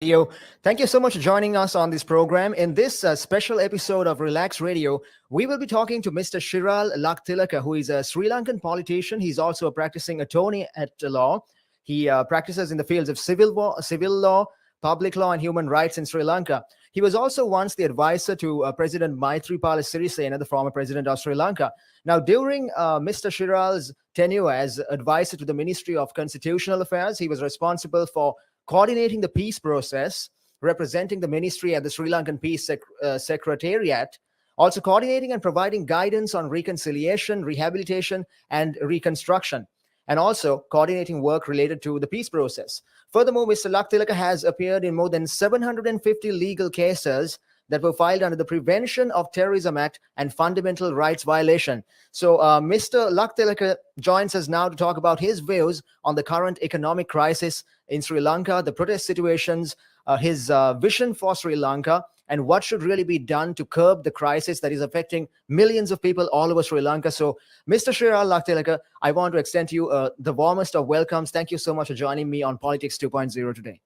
Radio. Thank you so much for joining us on this program. In this special episode of Relax Radio, we will be talking to Mr. Shiral Lakthilaka, who is a Sri Lankan politician. He's also a practicing attorney at law. He practices in the fields of civil law, public law, and human rights in Sri Lanka. He was also once the advisor to President Maithripala Sirisena, the former president of Sri Lanka. Now, during Mr. Shiral's tenure as advisor to the Ministry of Constitutional Affairs, he was responsible for coordinating the peace process, representing the ministry at the Sri Lankan Peace Secretariat, also coordinating and providing guidance on reconciliation, rehabilitation, and reconstruction, and also coordinating work related to the peace process. Furthermore, Mr. Lakthilaka has appeared in more than 750 legal cases that were filed under the Prevention of Terrorism Act and Fundamental Rights Violation. So, Mr. Lakthilaka joins us now to talk about his views on the current economic crisis in Sri Lanka, the protest situations, his vision for Sri Lanka, and what should really be done to curb the crisis that is affecting millions of people all over Sri Lanka. So, Mr. Shiral Lakthilaka, I want to extend to you the warmest of welcomes. Thank you so much for joining me on Politics 2.0 today.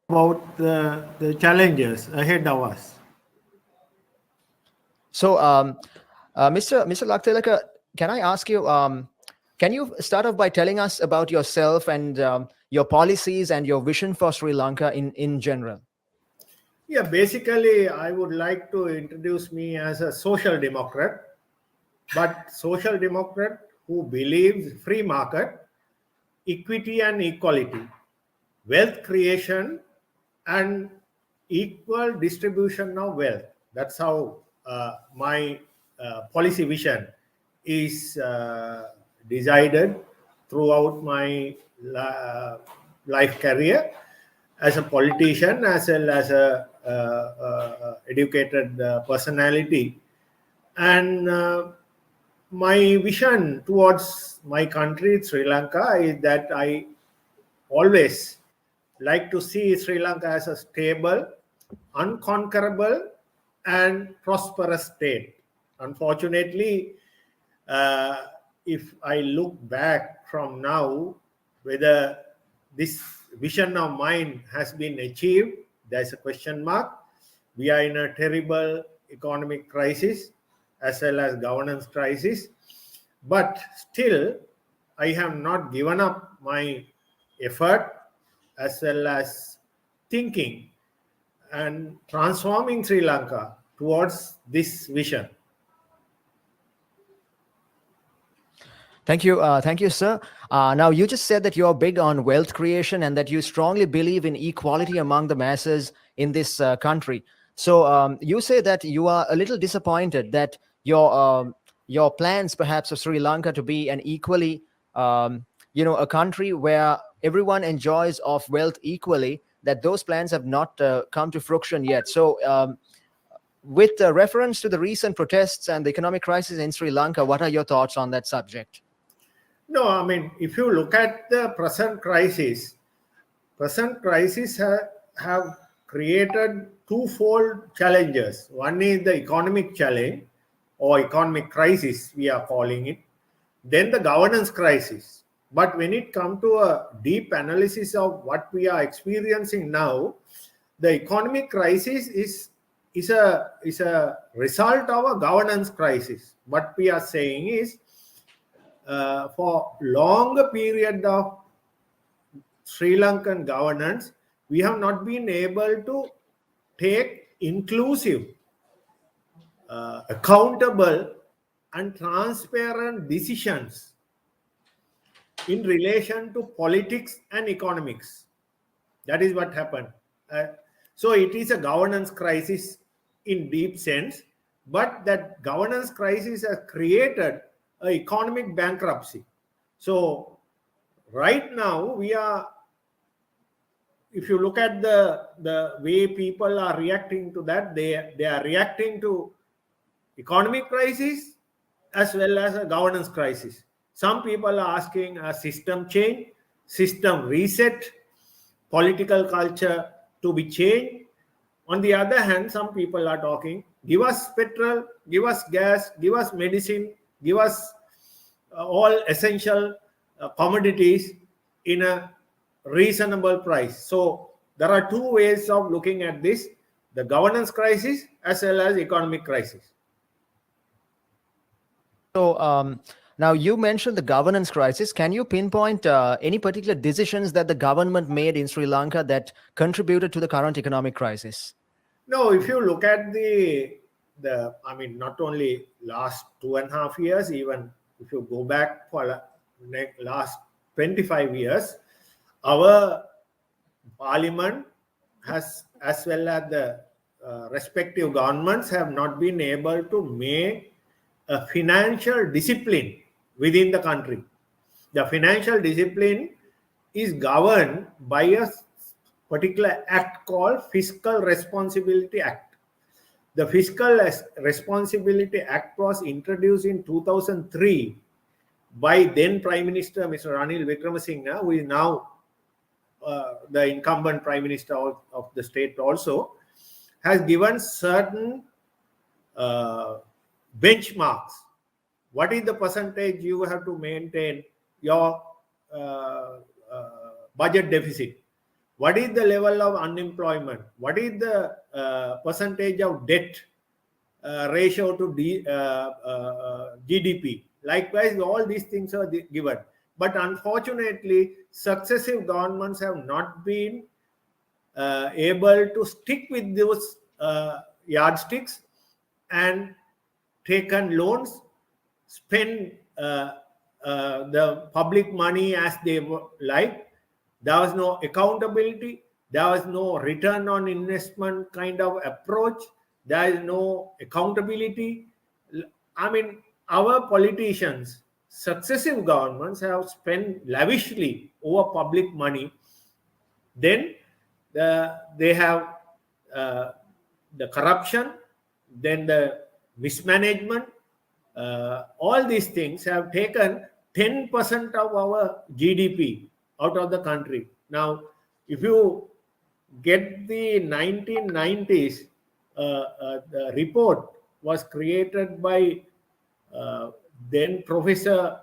About the challenges ahead of us. So, Mr. Lakthilaka, can I ask you, can you start off by telling us about yourself and your policies and your vision for Sri Lanka in general? Yeah, basically, I would like to introduce me as a social democrat, but social democrat who believes free market, equity and equality, wealth creation, and equal distribution of wealth. That's how my policy vision is decided throughout my life career as a politician as well as a educated personality. And my vision towards my country, Sri Lanka, is that I always like to see Sri Lanka as a stable, unconquerable, and prosperous state. Unfortunately, if I look back from now, whether this vision of mine has been achieved, there's a question mark. We are in a terrible economic crisis as well as governance crisis. But still, I have not given up my effort as well as thinking and transforming Sri Lanka towards this vision. Thank you, sir. Now, you just said that you're big on wealth creation and that you strongly believe in equality among the masses in this country. So, you say that you are a little disappointed that your plans, perhaps, of Sri Lanka to be an equally, a country where everyone enjoys of wealth equally, that those plans have not come to fruition yet. So, with reference to the recent protests and the economic crisis in Sri Lanka, what are your thoughts on that subject? No, I mean, if you look at the present crisis have created twofold challenges. One is the economic challenge or economic crisis, we are calling it. Then the governance crisis. But when it comes to a deep analysis of what we are experiencing now, the economic crisis is a result of a governance crisis. What we are saying is, for longer period of Sri Lankan governance, we have not been able to take inclusive, accountable, and transparent decisions in relation to politics and economics. That is what happened. So it is a governance crisis in deep sense, but that governance crisis has created an economic bankruptcy. So right now we are, if you look at the way people are reacting to that, they are reacting to economic crisis as well as a governance crisis. Some people are asking a system change, system reset, political culture to be changed. On the other hand, some people are talking, give us petrol, give us gas, give us medicine, give us all essential commodities in a reasonable price. So there are two ways of looking at this: the governance crisis as well as economic crisis. So now you mentioned the governance crisis. Can you pinpoint any particular decisions that the government made in Sri Lanka that contributed to the current economic crisis? No, if you look at the I mean, not only last 2.5 years, even if you go back for last 25 years, our parliament has, as well as the respective governments, have not been able to make a financial discipline within the country. The financial discipline is governed by a particular act called Fiscal Responsibility Act. The Fiscal Responsibility Act was introduced in 2003 by then Prime Minister Mr. Ranil Wickremesinghe, who is now the incumbent Prime Minister of the state also, has given certain benchmarks. What is the percentage you have to maintain your budget deficit? What is the level of unemployment? What is the percentage of debt ratio to GDP? Likewise, all these things are given. But unfortunately, successive governments have not been able to stick with those yardsticks and taken loans, spend the public money as they like. There was no accountability. There was no return on investment kind of approach. There is no accountability. I mean, our politicians, successive governments have spent lavishly over public money. Then they have the corruption, then the mismanagement. All these things have taken 10% of our GDP out of the country. Now, if you get the 1990s, the report was created by then Professor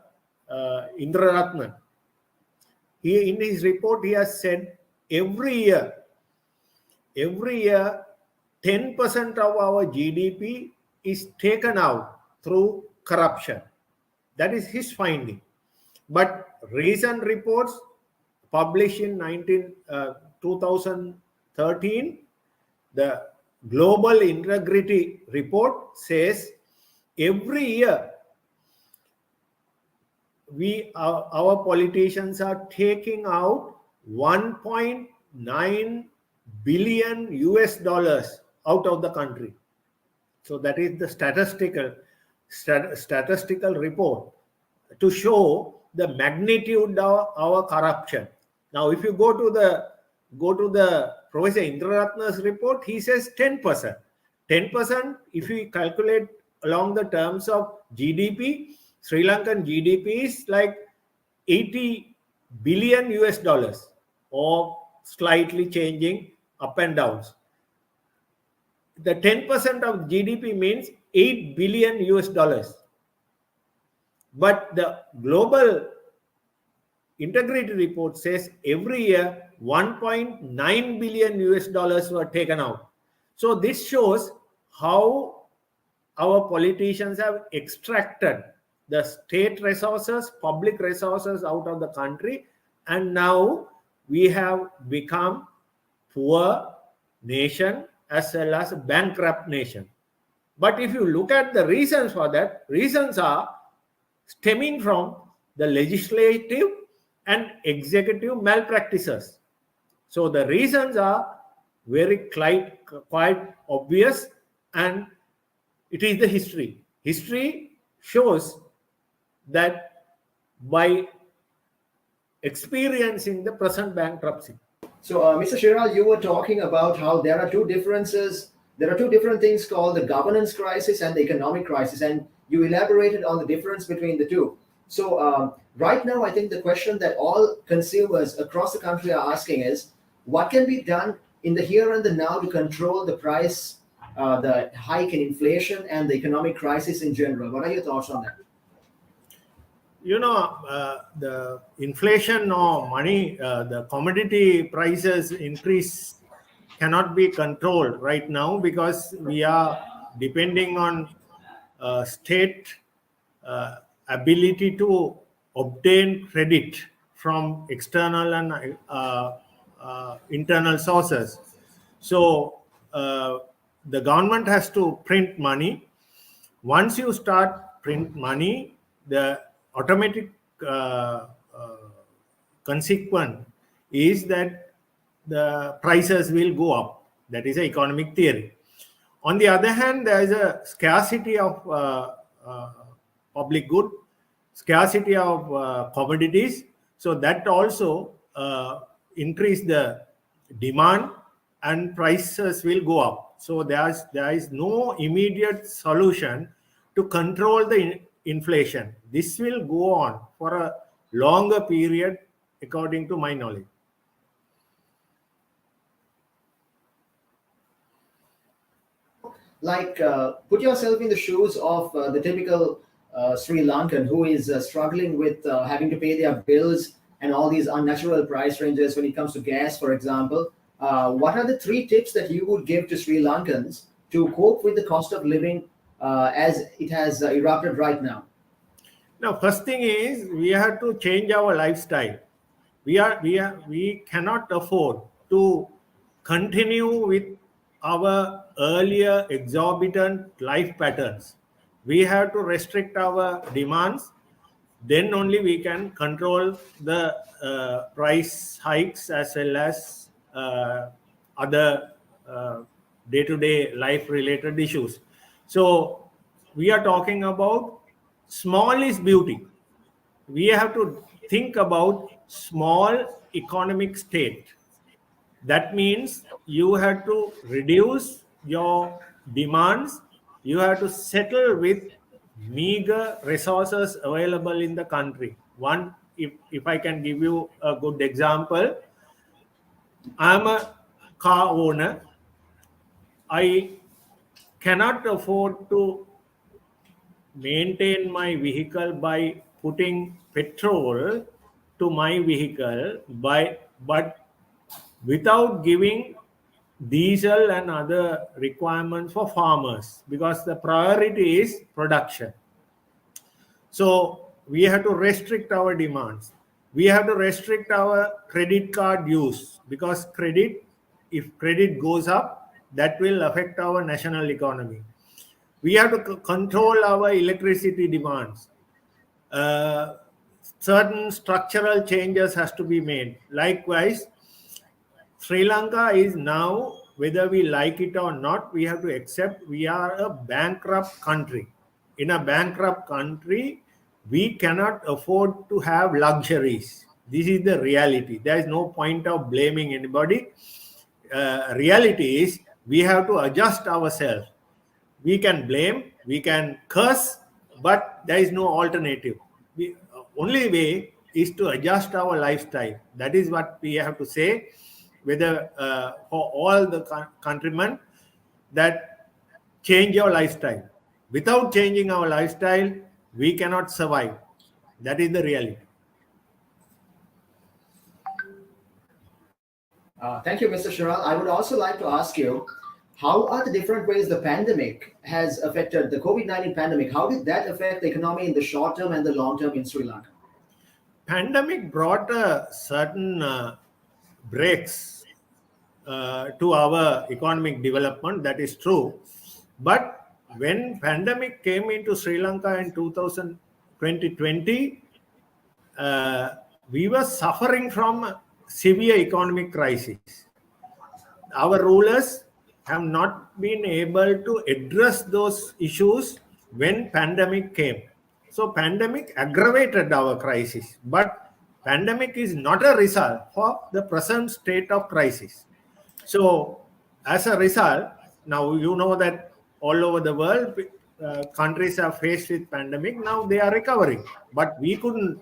Indraratnan. In his report, he has said every year, 10% of our GDP is taken out through corruption. That is his finding. But recent reports published in 2013, the Global Integrity Report says every year our politicians are taking out 1.9 billion US dollars out of the country. So that is the statistical report to show the magnitude of our corruption. Now, if you go to the Professor Indraratna's report, he says 10%. 10%, if you calculate along the terms of GDP, Sri Lankan GDP is like 80 billion US dollars, or slightly changing up and downs. The 10% of GDP means 8 billion US dollars. But the Global Integrity Report says every year 1.9 billion US dollars were taken out. So this shows how our politicians have extracted the state resources, public resources out of the country, and now we have become poor nation as well as a bankrupt nation. But if you look at the reasons for that, reasons are stemming from the legislative and executive malpractices. So the reasons are very quite obvious, and it is the history. History shows that by experiencing the present bankruptcy. So, Mr. Shiral, you were talking about how there are two differences. There are two different things called the governance crisis and the economic crisis, and you elaborated on the difference between the two. So, right now, I think the question that all consumers across the country are asking is, what can be done in the here and the now to control the price, the hike in inflation, and the economic crisis in general? What are your thoughts on that? the inflation or money, the commodity prices increase cannot be controlled right now because we are depending on state ability to obtain credit from external and internal sources. So the government has to print money. Once you start print money, the automatic uh, uh, consequence is that the prices will go up. That is an economic theory. On the other hand, there is a scarcity of uh, public good, scarcity of commodities. So that also increase the demand and prices will go up. So there is no immediate solution to control the inflation. This will go on for a longer period, according to my knowledge. Like, put yourself in the shoes of the typical Sri Lankan who is struggling with having to pay their bills and all these unnatural price ranges when it comes to gas, for example. What are the three tips that you would give to Sri Lankans to cope with the cost of living as it has erupted right now? Now, first thing is we have to change our lifestyle. We cannot afford to continue with our earlier exorbitant life patterns. We have to restrict our demands. Then only we can control the price hikes as well as other day-to-day life related issues. So we are talking about small is beauty. We have to think about small economic state. That means you have to reduce your demands. You have to settle with meager resources available in the country. One, if I can give you a good example, I'm a car owner. I cannot afford to maintain my vehicle by putting petrol to my vehicle but without giving diesel and other requirements for farmers, because the priority is production. So we have to restrict our demands. We have to restrict our credit card use, because if credit goes up, that will affect our national economy. We have to control our electricity demands. uh, Certain structural changes has to be made. Likewise, Sri Lanka is now, whether we like it or not, we have to accept we are a bankrupt country. In a bankrupt country, we cannot afford to have luxuries. This is the reality. There is no point of blaming anybody. Reality is we have to adjust ourselves. We can blame, we can curse, but there is no alternative. Only way is to adjust our lifestyle. That is what we have to say, whether for all the countrymen, that change your lifestyle. Without changing our lifestyle, we cannot survive. That is the reality. Thank you, Mr. Shiral. I would also like to ask you, how are the different ways the pandemic has affected the COVID-19 pandemic? How did that affect the economy in the short term and the long term in Sri Lanka? Pandemic brought a certain breaks to our economic development. That is true. But when pandemic came into Sri Lanka in 2020, we were suffering from severe economic crisis. Our rulers have not been able to address those issues when pandemic came. So pandemic aggravated our crisis, but pandemic is not a result for the present state of crisis. So as a result, now you know that all over the world, countries are faced with pandemic. Now they are recovering, but we couldn't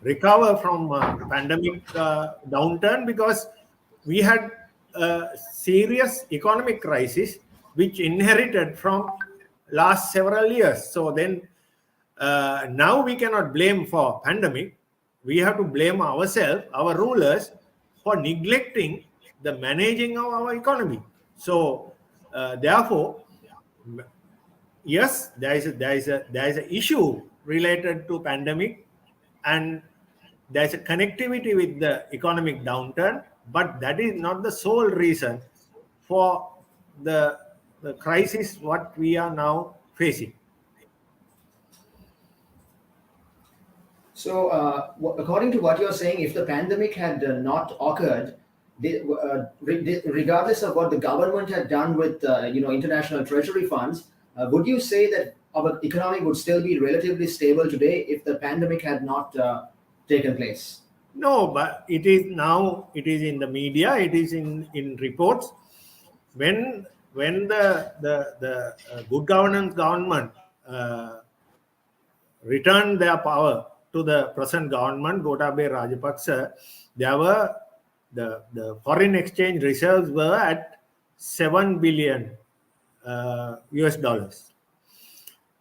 recover from pandemic downturn because we had a serious economic crisis which inherited from last several years. So then Now we cannot blame for pandemic. We have to blame ourselves, our rulers, for neglecting the managing of our economy. So therefore, yes, there is a issue related to pandemic, and there is a connectivity with the economic downturn, but that is not the sole reason for the crisis what we are now facing. So, according to what you're saying, if the pandemic had not occurred, regardless of what the government had done with international treasury funds, would you say that our economy would still be relatively stable today if the pandemic had not taken place? No, but it is now, it is in the media, it is in reports. When the good governance government returned their power to the present government, Gotabaya Rajapaksa, there were the foreign exchange reserves were at 7 billion US dollars.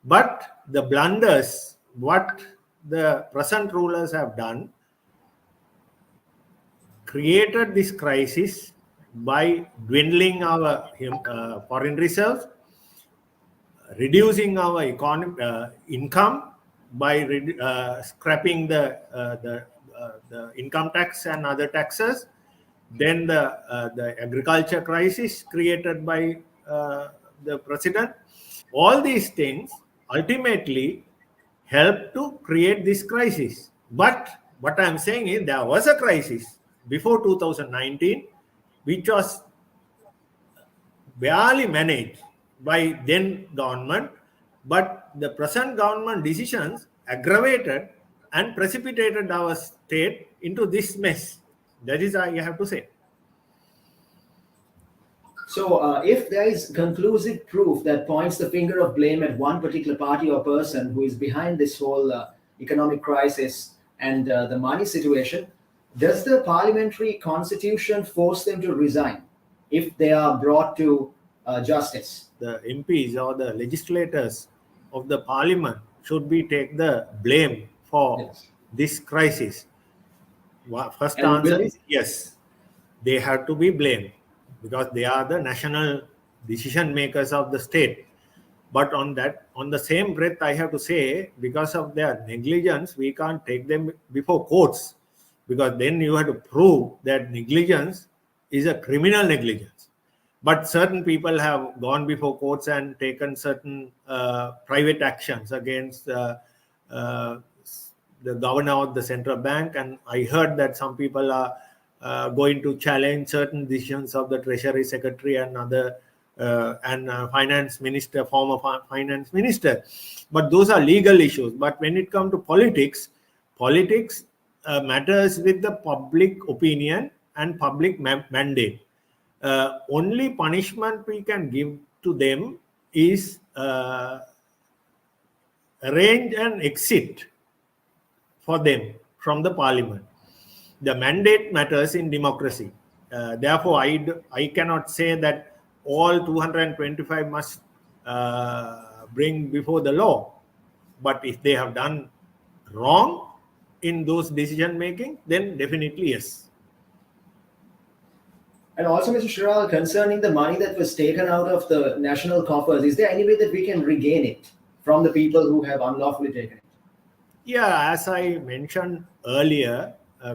But the blunders, what the present rulers have done, created this crisis by dwindling our foreign reserves, reducing our income by scrapping the income tax and other taxes. Then the agriculture crisis created by the president. All these things ultimately help to create this crisis. But what I'm saying is there was a crisis before 2019, which was barely managed by then government, but the present government decisions aggravated and precipitated our state into this mess. That is, I have to say. So, if there is conclusive proof that points the finger of blame at one particular party or person who is behind this whole economic crisis and the money situation, does the parliamentary constitution force them to resign if they are brought to justice? The MPs or the legislators of the parliament should be take the blame for Yes. this crisis. First And answer will- is yes, they have to be blamed because they are the national decision makers of the state. But on the same breath, I have to say, because of their negligence, we can't take them before courts, because then you have to prove that negligence is a criminal negligence. But certain people have gone before courts and taken certain private actions against uh, the governor of the central bank, and I heard that some people are going to challenge certain decisions of the treasury secretary and other finance minister, former finance minister. But those are legal issues. But when it comes to politics matters with the public opinion and public mandate. Only punishment we can give to them is arrange an exit for them from the parliament. The mandate matters in democracy. Therefore, I cannot say that all 225 must bring before the law. But if they have done wrong in those decision making, then definitely yes. And also, Mr. Shiral, concerning the money that was taken out of the national coffers, is there any way that we can regain it from the people who have unlawfully taken it? Yeah, as I mentioned earlier,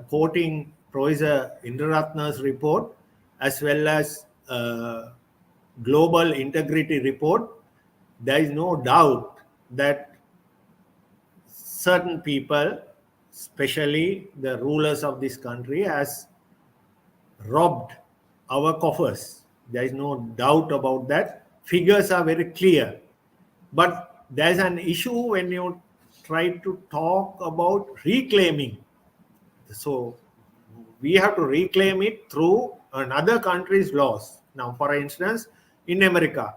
quoting Professor Indraratna's report as well as Global Integrity Report, there is no doubt that certain people, especially the rulers of this country, has robbed our coffers. There is no doubt about that. Figures are very clear. But there's an issue when you try to talk about reclaiming. So we have to reclaim it through another country's laws. Now, for instance, in America,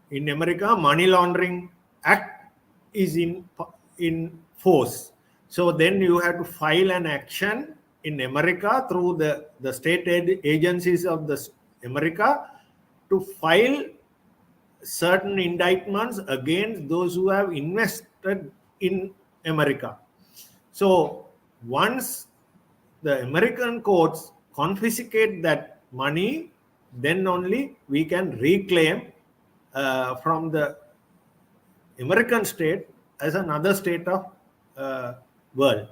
Money Laundering Act is in force. So then you have to file an action in America through the state agencies of the America to file certain indictments against those who have invested in America. So once the American courts confiscate that money, then only we can reclaim from the American state as another state of world.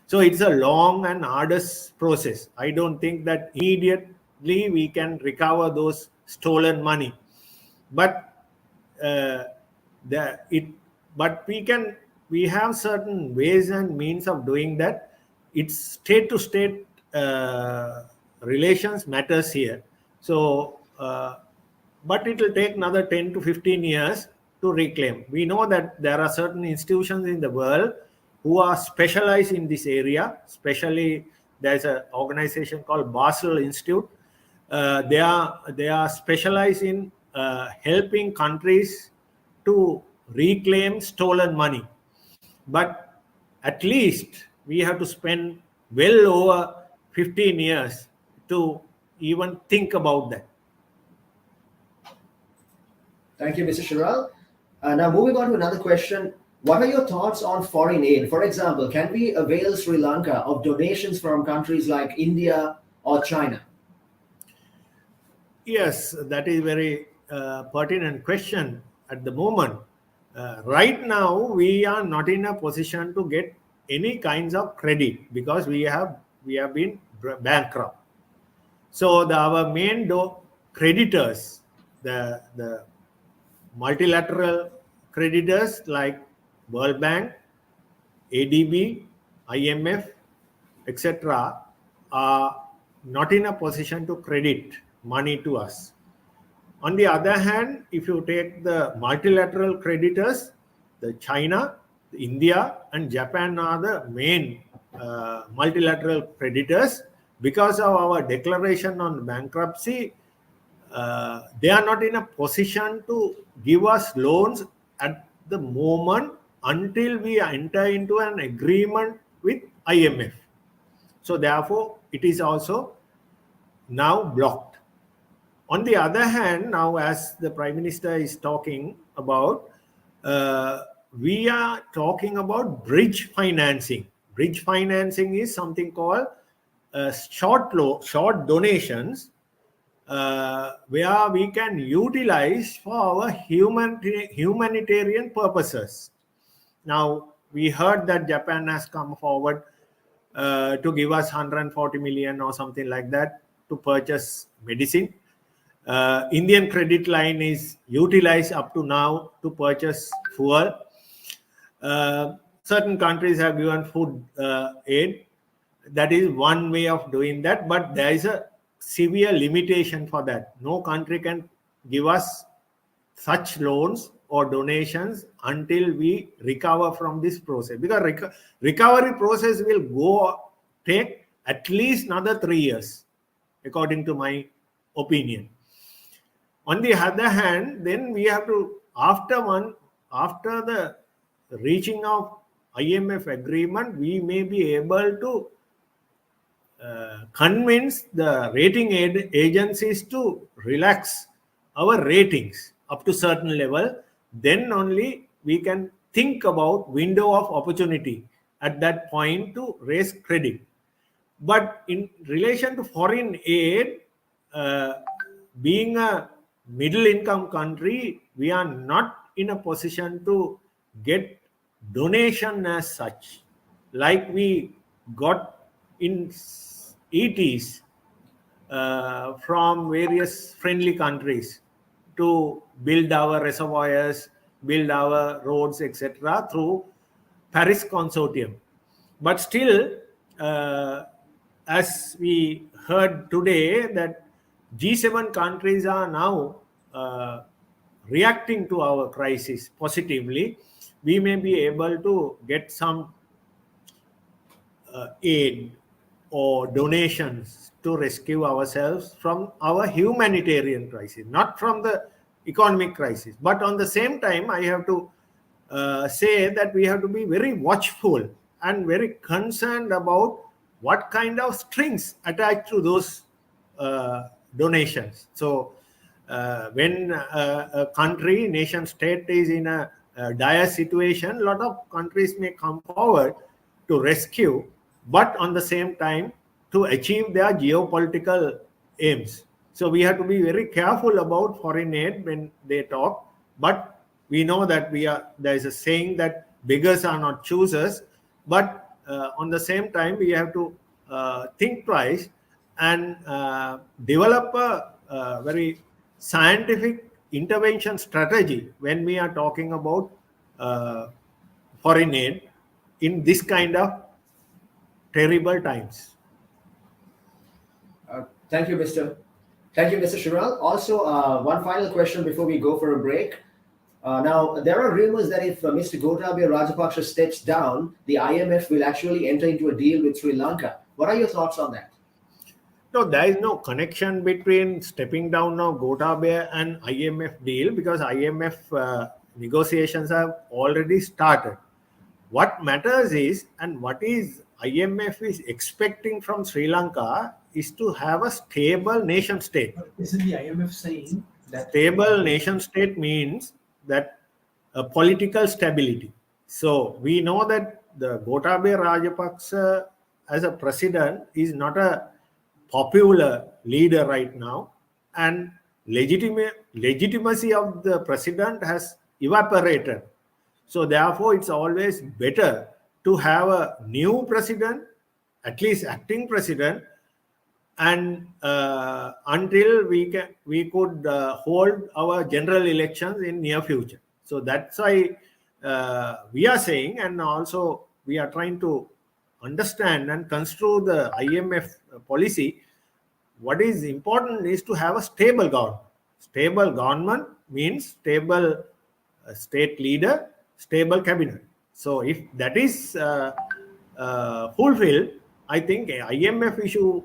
So it's a long and arduous process. I don't think that immediately we can recover those stolen money, but uh, it. But we have certain ways and means of doing that. It's state to state relations matters here. So. But it will take another 10 to 15 years to reclaim. We know that there are certain institutions in the world who are specialized in this area, especially there's an organization called Basel Institute. They are specialized in helping countries to reclaim stolen money. But at least we have to spend well over 15 years to even think about that. Thank you, Mr. Shiral. Now, moving on to another question. What are your thoughts on foreign aid? For example, can we avail Sri Lanka of donations from countries like India or China? Yes, that is very pertinent question at the moment. Right now, we are not in a position to get any kinds of credit because we have been bankrupt. So our main creditors, the multilateral creditors like World Bank, ADB, IMF, etc., are not in a position to credit money to us. On the other hand, if you take the multilateral creditors, the China, India, and Japan are the main multilateral creditors. Because of our declaration on bankruptcy, they are not in a position to give us loans at the moment until we enter into an agreement with IMF. So therefore, it is also now blocked. On the other hand, now as the Prime Minister is talking about, we are talking about bridge financing. Bridge financing is something called short donations where we can utilize for our humanitarian purposes. Now, we heard that Japan has come forward to give us 140 million or something like that to purchase medicine. Indian credit line is utilized up to now to purchase fuel. Certain countries have given food aid. That is one way of doing that, but there is a severe limitation for that. No country can give us such loans or donations until we recover from this process, because recovery process will take at least another 3 years, according to my opinion. On the other hand, then we have to, after the reaching of IMF agreement, we may be able to convince the rating agencies to relax our ratings up to certain level. Then only we can think about window of opportunity at that point to raise credit. But in relation to foreign aid, being a middle income country, we are not in a position to get donation as such, like we got in ETs from various friendly countries to build our reservoirs, build our roads, etc., through Paris Consortium. But still, as we heard today, that G7 countries are now reacting to our crisis positively. We may be able to get some aid or donations to rescue ourselves from our humanitarian crisis, not from the economic crisis. But on the same time, I have to say that we have to be very watchful and very concerned about what kind of strings attached to those donations. So when a country, nation state is in a dire situation, a lot of countries may come forward to rescue, but on the same time to achieve their geopolitical aims. So we have to be very careful about foreign aid when they talk. But we know that there is a saying that beggars are not choosers. But on the same time, we have to think twice and develop a very scientific intervention strategy when we are talking about foreign aid in this kind of terrible times. Thank you, Mr. Thank you, Mr. Shiral. Also, one final question before we go for a break. Now, there are rumors that if Mr. Gotabaya Rajapaksa steps down, the IMF will actually enter into a deal with Sri Lanka. What are your thoughts on that? No, there is no connection between stepping down of Gotabaya and IMF deal because IMF negotiations have already started. What matters is, and what is IMF is expecting from Sri Lanka is to have a stable nation state. Isn't the IMF saying that Stable nation state means that political stability. So we know that the Gotabaya Rajapaksa as a president is not a popular leader right now, and legitimacy of the president has evaporated. So therefore, it's always better to have a new president, at least acting president, and until we could hold our general elections in near future. So that's why we are saying, and also we are trying to understand and construe the IMF policy. What is important is to have a stable government. Stable government means stable state leader, stable cabinet. So if that is fulfilled, I think IMF issue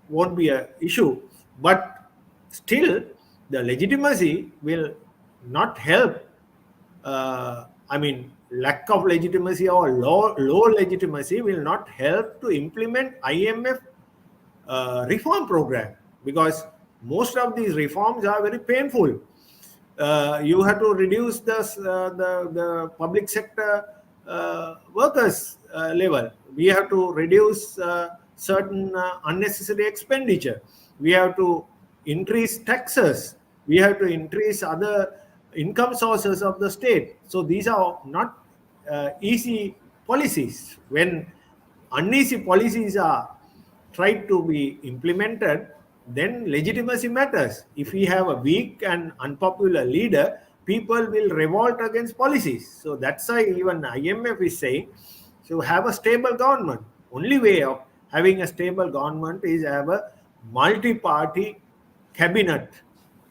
won't be an issue. But still, the legitimacy will not help. Lack of legitimacy or low legitimacy will not help to implement IMF reform program, because most of these reforms are very painful. You have to reduce the public sector workers level. We have to reduce certain unnecessary expenditure. We have to increase taxes. We have to increase other income sources of the state. So these are not easy policies. When uneasy policies are tried to be implemented, then legitimacy matters. If we have a weak and unpopular leader, people will revolt against policies. So that's why even IMF is saying to have a stable government. Only way of having a stable government is have a multi-party cabinet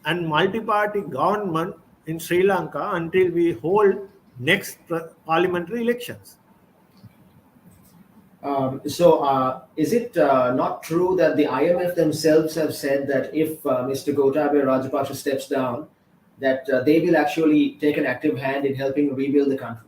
and multi-party government in Sri Lanka until we hold next parliamentary elections. Is it not true that the IMF themselves have said that if Mr. Gotabaya Rajapaksa steps down, that they will actually take an active hand in helping rebuild the country?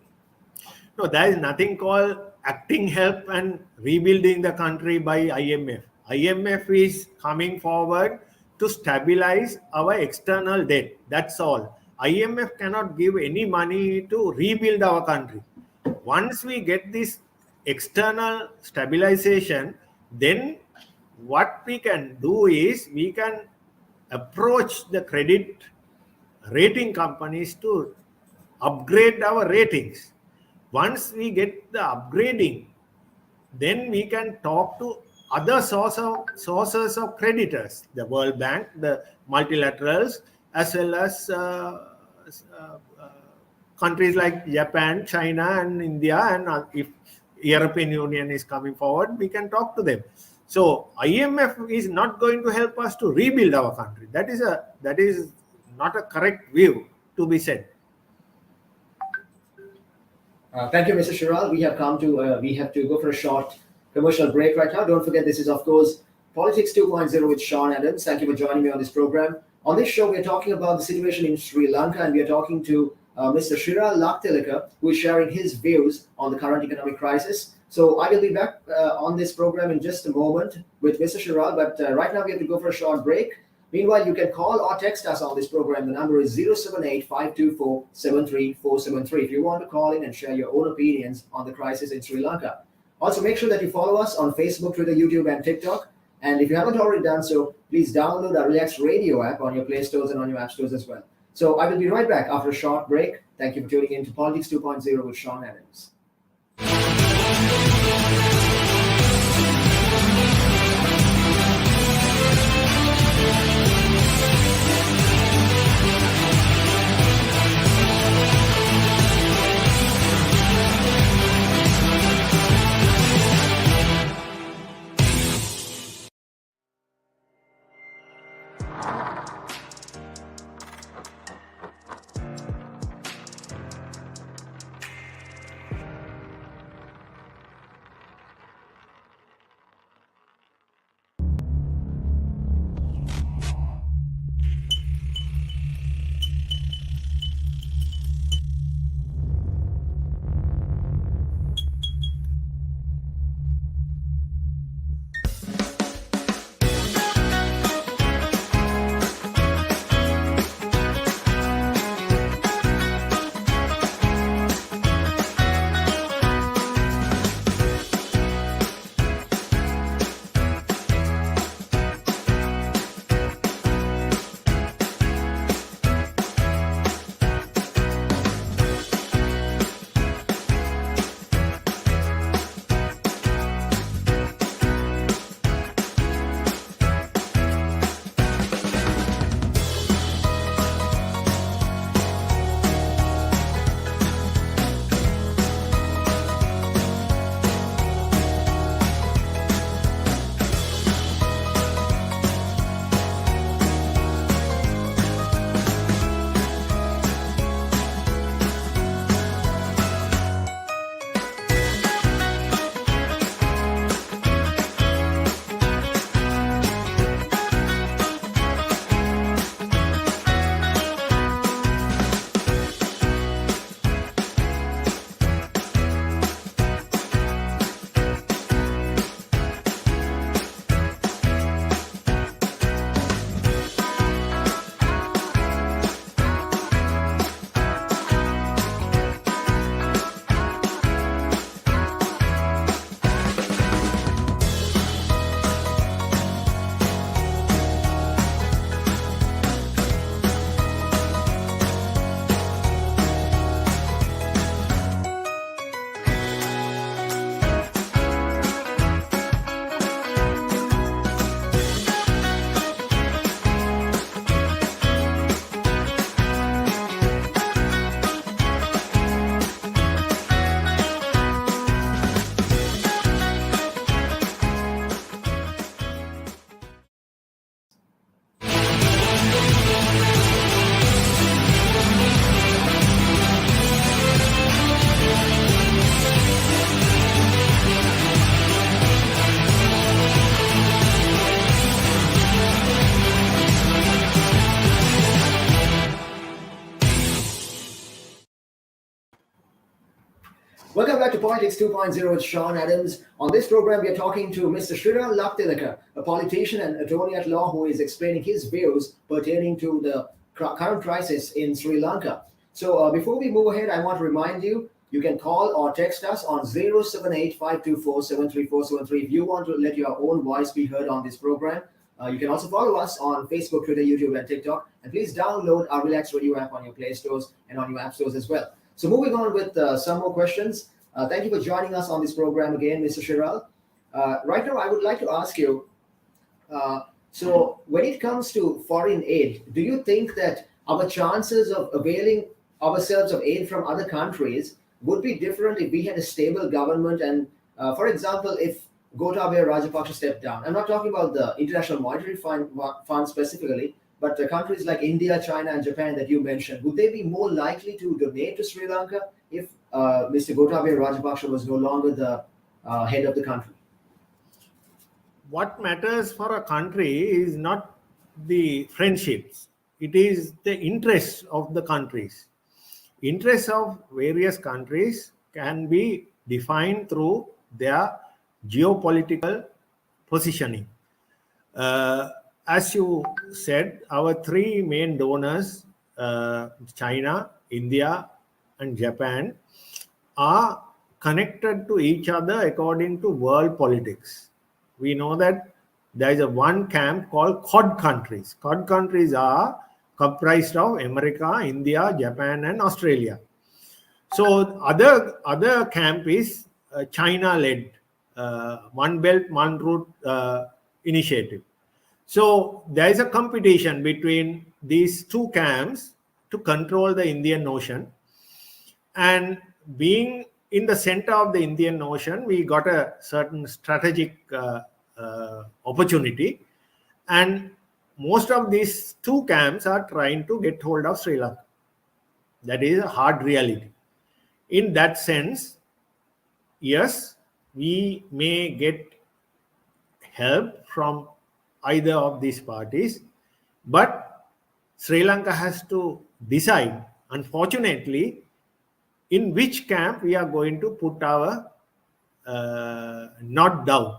No, there is nothing called acting help and rebuilding the country by IMF. IMF is coming forward to stabilize our external debt. That's all. IMF cannot give any money to rebuild our country. Once we get this external stabilization, then what we can do is we can approach the credit rating companies to upgrade our ratings. Once we get the upgrading, then we can talk to other sources of creditors, the World Bank, the multilaterals, as well as countries like Japan, China, and India. And if European Union is coming forward, we can talk to them. So IMF is not going to help us to rebuild our country. That is not a correct view to be said. Thank you, Mr. Shiral. We have to go for a short commercial break right now. Don't forget, this is, of course, Politics 2.0 with Sean Adams. Thank you for joining me on this program. On this show, we are talking about the situation in Sri Lanka, and we are talking to Mr. Shiral Lakthilaka, who is sharing his views on the current economic crisis. So I will be back on this program in just a moment with Mr. Shiral, but right now we have to go for a short break. Meanwhile, you can call or text us on this program. The number is 078-524-73473 if you want to call in and share your own opinions on the crisis in Sri Lanka. Also, make sure that you follow us on Facebook, Twitter, YouTube, and TikTok. And if you haven't already done so, please download our Relax Radio app on your Play Stores and on your App Stores as well. So I will be right back after a short break. Thank you for tuning in to Politics 2.0 with Sean Adams. Welcome back to Politics 2.0 with Sean Adams. On this program, we are talking to Mr. Shiral Lakthilaka, a politician and attorney at law who is explaining his views pertaining to the current crisis in Sri Lanka. So before we move ahead, I want to remind you, you can call or text us on 078-524-73473 if you want to let your own voice be heard on this program. You can also follow us on Facebook, Twitter, YouTube, and TikTok. And please download our Relax Radio app on your Play Stores and on your App Stores as well. So moving on with some more questions. Thank you for joining us on this program again, Mr. Shiral. Right now, I would like to ask you, so when it comes to foreign aid, do you think that our chances of availing ourselves of aid from other countries would be different if we had a stable government and, for example, if Gotabaya Rajapaksa stepped down? I'm not talking about the International Monetary Fund specifically, but the countries like India, China, and Japan that you mentioned, would they be more likely to donate to Sri Lanka if Mr. Gotabaya Rajapaksa was no longer the head of the country? What matters for a country is not the friendships. It is the interests of the countries. Interests of various countries can be defined through their geopolitical positioning. as you said, our three main donors, China, India, and Japan, are connected to each other according to world politics. We know that there is a one camp called Quad countries. Quad countries are comprised of America, India, Japan, and Australia. So other camp is China-led One Belt One Route initiative. So there is a competition between these two camps to control the Indian Ocean. And being in the center of the Indian Ocean, we got a certain strategic opportunity. And most of these two camps are trying to get hold of Sri Lanka. That is a hard reality. In that sense, yes, we may get help from either of these parties, but Sri Lanka has to decide, unfortunately, in which camp we are going to put our knot down.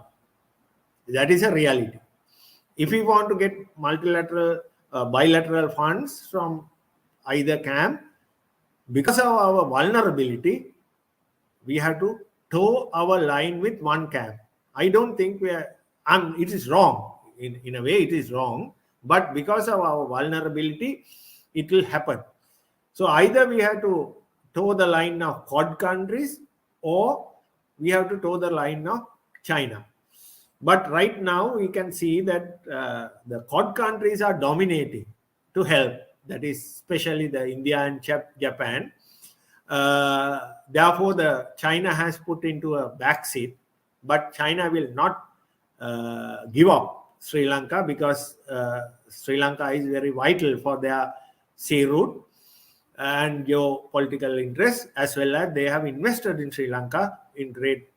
That is a reality. If we want to get multilateral, bilateral funds from either camp, because of our vulnerability, we have to toe our line with one camp. I don't think we are, it is wrong. In a way, it is wrong. But because of our vulnerability, it will happen. So either we have to toe the line of Quad countries, or we have to toe the line of China. But right now, we can see that the Quad countries are dominating to help. That is especially the India and Japan. Therefore, the China has put into a backseat, but China will not give up Sri Lanka, because Sri Lanka is very vital for their sea route and geopolitical interests, as well as they have invested in Sri Lanka in great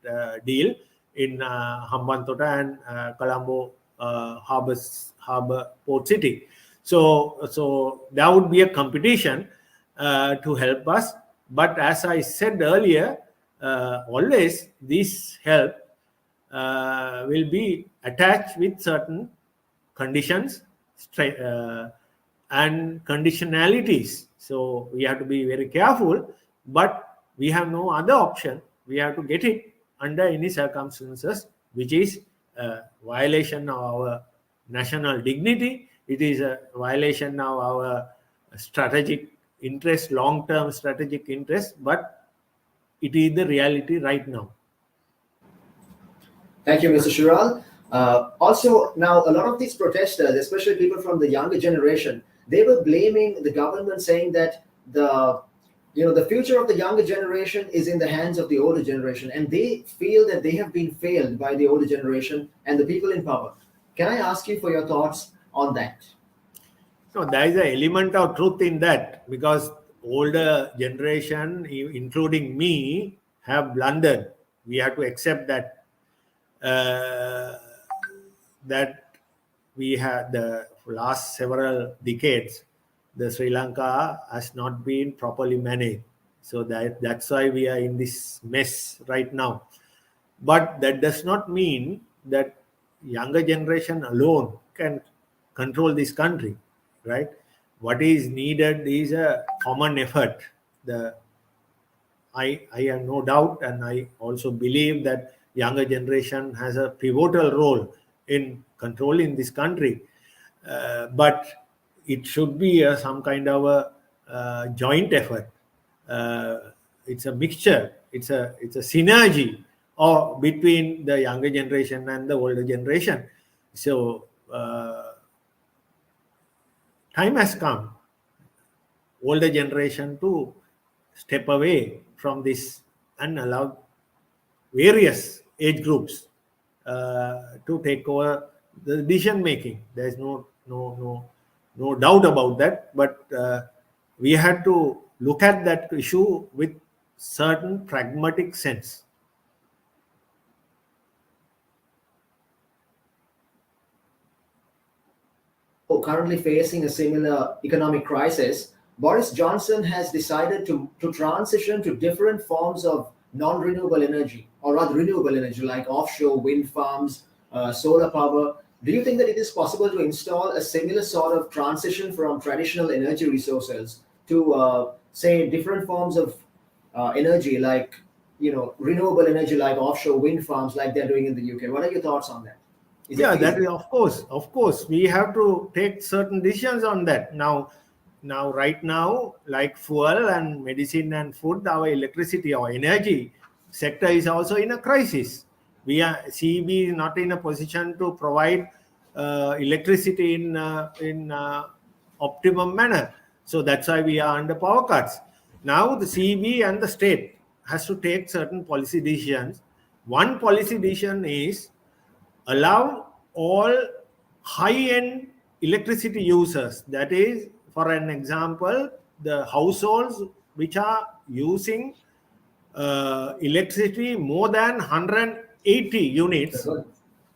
deal in Hambantota and Colombo Harbour Port City. So there would be a competition to help us. But as I said earlier, always this help will be attached with certain conditions and conditionalities. So we have to be very careful, but we have no other option. We have to get it under any circumstances, which is a violation of our national dignity. It is a violation of our strategic interest, long-term strategic interest, but it is the reality right now. Thank you, Mr. Shiral. Also, now a lot of these protesters, especially people from the younger generation, they were blaming the government, saying that the future of the younger generation is in the hands of the older generation, and they feel that they have been failed by the older generation and the people in power. Can I ask you for your thoughts on that? No, there is an element of truth in that, because older generation, including me, have blundered. We have to accept that that we had the last several decades, the Sri Lanka has not been properly managed. So that's why we are in this mess right now. But that does not mean that younger generation alone can control this country, right? What is needed is a common effort. I have no doubt, and I also believe that younger generation has a pivotal role in controlling this country. But it should be some kind of a joint effort. It's a mixture. It's a synergy between the younger generation and the older generation. So time has come, older generation to step away from this and allow various age groups to take over the decision making. There is no doubt about that. But we have to look at that issue with certain pragmatic sense. Currently facing a similar economic crisis, Boris Johnson has decided to transition to different forms of non-renewable energy, or rather renewable energy, like offshore wind farms, solar power. Do you think that it is possible to install a similar sort of transition from traditional energy resources to, say, different forms of energy, like renewable energy, like offshore wind farms, like they're doing in the UK? What are your thoughts on that? Is it Yeah, that feasible? is, of course, we have to take certain decisions on that. Now, right now, like fuel and medicine and food, our electricity, our energy sector is also in a crisis. CEB is not in a position to provide electricity in optimum manner. So that's why we are under power cuts. Now the CEB and the state has to take certain policy decisions. One policy decision is allow all high-end electricity users, that is, for an example, the households which are using electricity more than 180 units,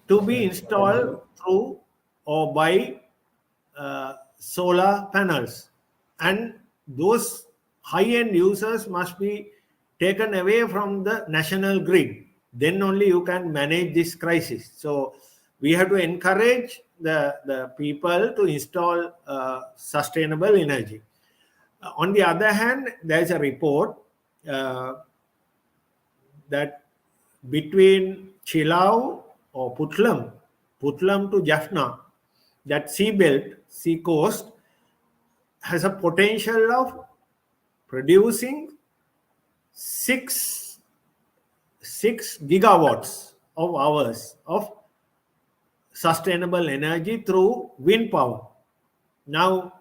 to be installed through or by solar panels, and those high-end users must be taken away from the national grid. Then only you can manage this crisis. So we have to encourage the people to install sustainable energy. On the other hand, there is a report uh, that between Chilau or Putlam to Jaffna, that sea belt, sea coast, has a potential of producing six 6 gigawatts of hours of sustainable energy through wind power. Now,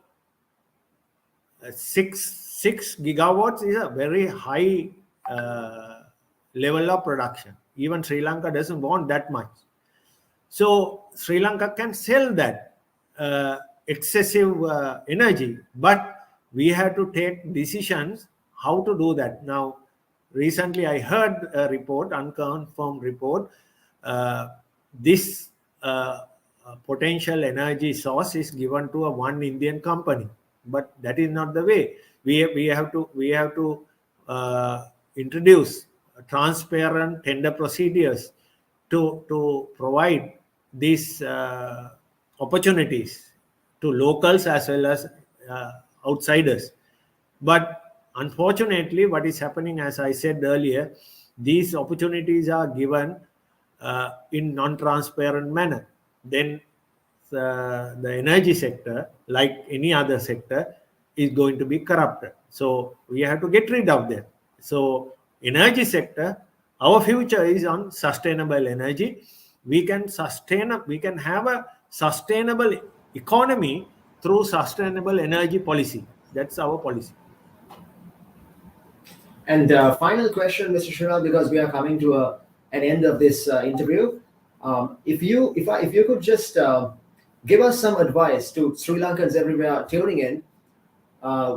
six gigawatts is a very high level of production. Even Sri Lanka doesn't want that much. So Sri Lanka can sell that excessive energy, but we have to take decisions how to do that. Now, recently I heard a report, unconfirmed report, this potential energy source is given to a one Indian company, but that is not the way. We have to introduce transparent tender procedures to provide these opportunities to locals as well as outsiders. But unfortunately, what is happening, as I said earlier, these opportunities are given in non-transparent manner. Then the energy sector, like any other sector, is going to be corrupted. So we have to get rid of that. So energy sector, our future is on sustainable energy. We can have a sustainable economy through sustainable energy policy. That's our policy. And final question, Mr. Shiral, because we are coming to an end of this interview. If you could just give us some advice to Sri Lankans everywhere tuning in,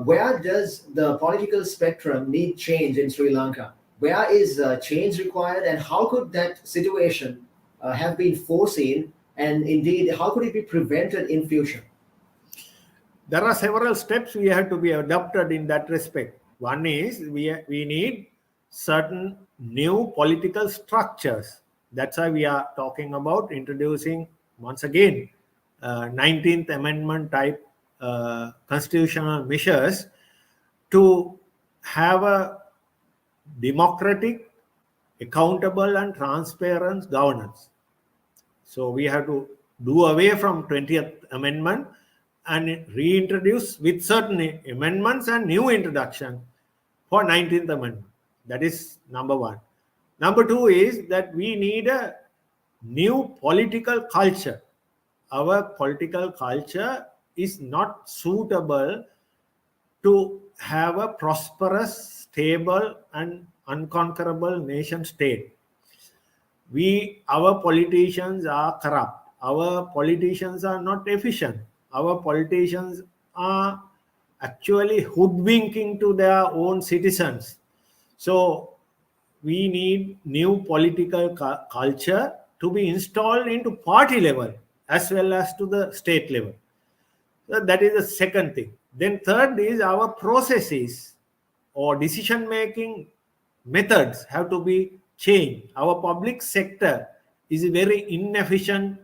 where does the political spectrum need change in Sri Lanka? Where is change required, and how could that situation have been foreseen, and indeed, how could it be prevented in future? There are several steps we have to be adopted in that respect. One is we need certain new political structures. That's why we are talking about introducing, once again, 19th Amendment type constitutional measures to have a democratic, accountable, and transparent governance. So we have to do away from 20th Amendment and reintroduce with certain amendments and new introduction for 19th Amendment. That is number one. Number two is that we need a new political culture. Our political culture is not suitable to have a prosperous, stable, and unconquerable nation state. Our politicians are corrupt. Our politicians are not efficient. Our politicians are actually hoodwinking to their own citizens. So we need new political culture to be installed into party level as well as to the state level. So that is the second thing. Then third is our processes or decision making methods have to be changed. Our public sector is very inefficient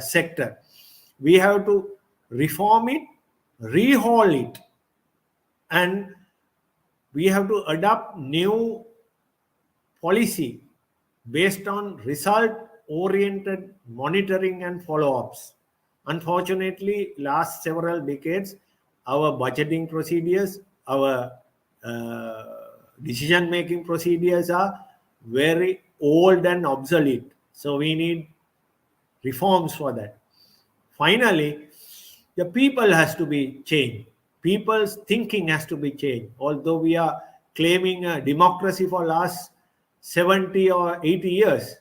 sector. We have to reform it, rehaul it, and we have to adopt new policy based on result-oriented monitoring and follow-ups. Unfortunately, last several decades, our budgeting procedures, our decision-making procedures are very old and obsolete. So we need reforms for that. Finally, the people has to be changed. People's thinking has to be changed. Although we are claiming a democracy for last 70 or 80 years,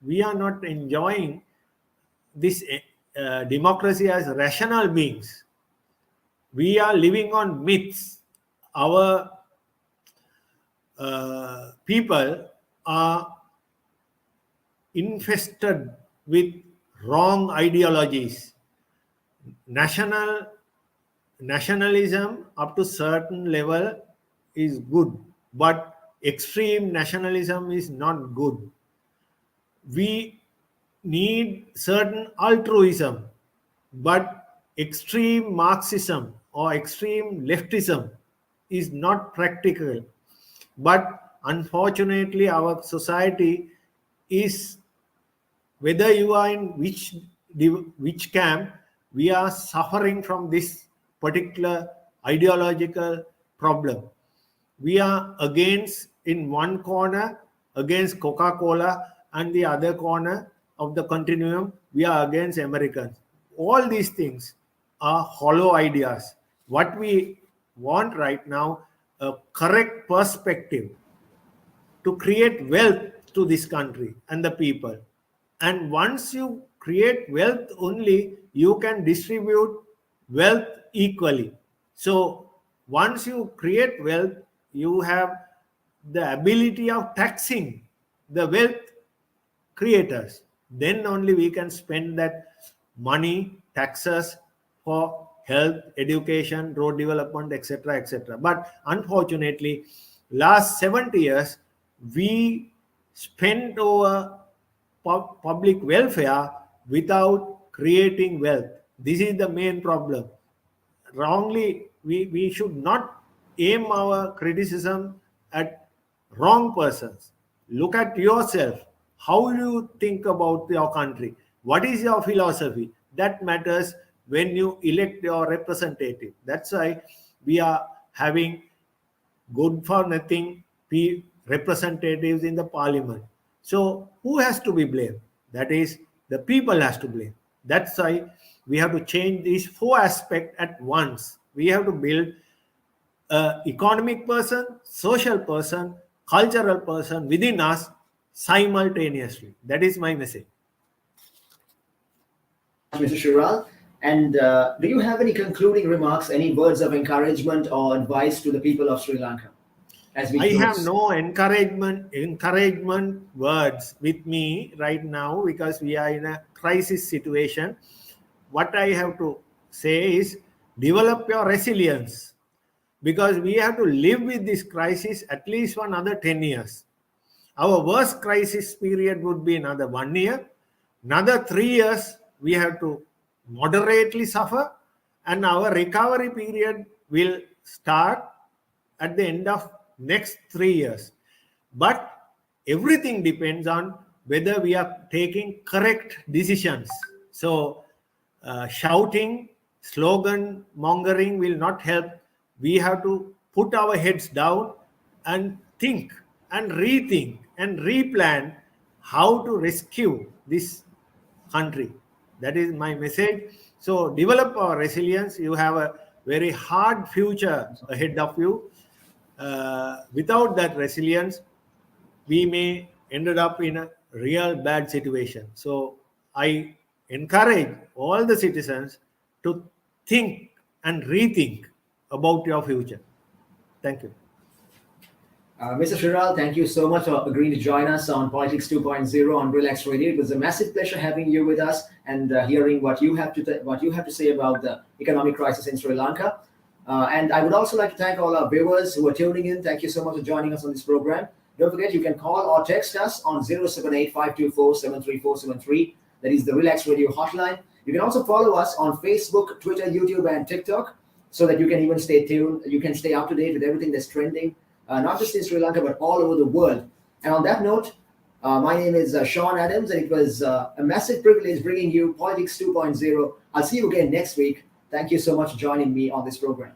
we are not enjoying this democracy as rational beings. We are living on myths. Our people are infested with wrong ideologies. Nationalism up to certain level is good, but extreme nationalism is not good. We need certain altruism, but extreme Marxism or extreme leftism is not practical. But unfortunately, our society is, whether you are in which camp, we are suffering from this particular ideological problem. We are against, in one corner, against Coca-Cola, and the other corner of the continuum, we are against Americans. All these things are hollow ideas. What we want right now, a correct perspective to create wealth to this country and the people. And once you create wealth only, you can distribute wealth equally. So once you create wealth, you have the ability of taxing the wealth creators. Then only we can spend that money, taxes for health, education, road development, etc., etc. But unfortunately, last 70 years, we spent over public welfare without creating wealth. This is the main problem. Wrongly, we should not aim our criticism at wrong persons. Look at yourself. How do you think about your country? What is your philosophy? That matters when you elect your representative. That's why we are having good for nothing representatives in the parliament. So who has to be blamed? That is, the people has to blame. That's why we have to change these four aspects at once. We have to build an economic person, social person, cultural person within us simultaneously. That is my message. Mr. Shiral. And do you have any concluding remarks, any words of encouragement or advice to the people of Sri Lanka? As we I close? have no encouragement words with me right now because we are in a crisis situation. What I have to say is develop your resilience, because we have to live with this crisis at least for another 10 years. Our worst crisis period would be another 1 year. Another 3 years, we have to moderately suffer, and our recovery period will start at the end of next 3 years. But everything depends on whether we are taking correct decisions. So shouting, slogan mongering will not help. We have to put our heads down and think and rethink and replan how to rescue this country. That is my message. So develop our resilience. You have a very hard future ahead of you. Without that resilience, we may ended up in a real bad situation. So I encourage all the citizens to think and rethink about your future. Thank you. Mr. Shiral, thank you so much for agreeing to join us on Politics 2.0 on Relax Radio. It was a massive pleasure having you with us and hearing what you have to say about the economic crisis in Sri Lanka. And I would also like to thank all our viewers who are tuning in. Thank you so much for joining us on this program. Don't forget, you can call or text us on 078-524-73473. That is the Relax Radio hotline. You can also follow us on Facebook, Twitter, YouTube, and TikTok, so that you can even stay tuned. You can stay up to date with everything that's trending, not just in Sri Lanka, but all over the world. And on that note, my name is Sean Adams, and it was a massive privilege bringing you Politics 2.0. I'll see you again next week. Thank you so much for joining me on this program.